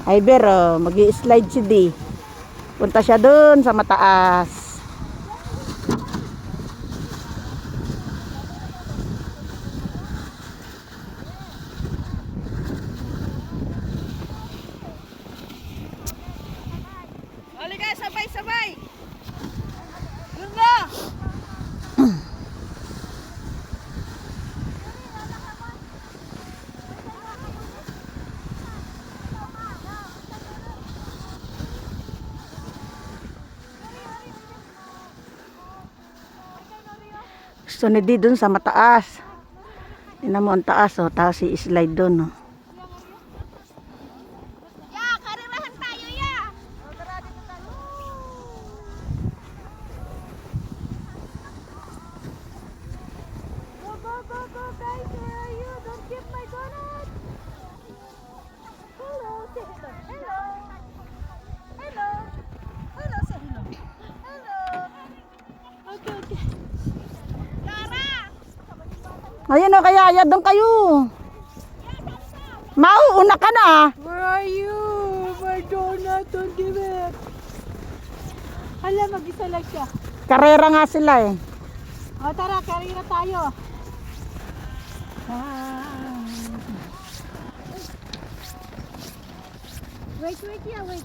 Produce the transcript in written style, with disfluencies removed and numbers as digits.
Iber, oh, mag-i-slide si D. Punta siya dun sa mataas. Halika, sabay-sabay. Yun na. Gusto ni D dun sa mataas. Tingnan mo ang taas, oh. Tapos i-slide dun, oh. Ya, karirahan tayo, ya. Tara, dito tayo. Go, guys. Where are you? Don't get my donut. Hello, say hello. Hello. Hello. Hello, say hello. Hello. Okay. Lara! Ayun, oh, kaya doon kayo. Mauuna ka na. Where are you? My donut, don't give it. Hala, mag-isa lang siya. Karera nga sila eh. O tara, karira tayo. Wait, yeah, wait.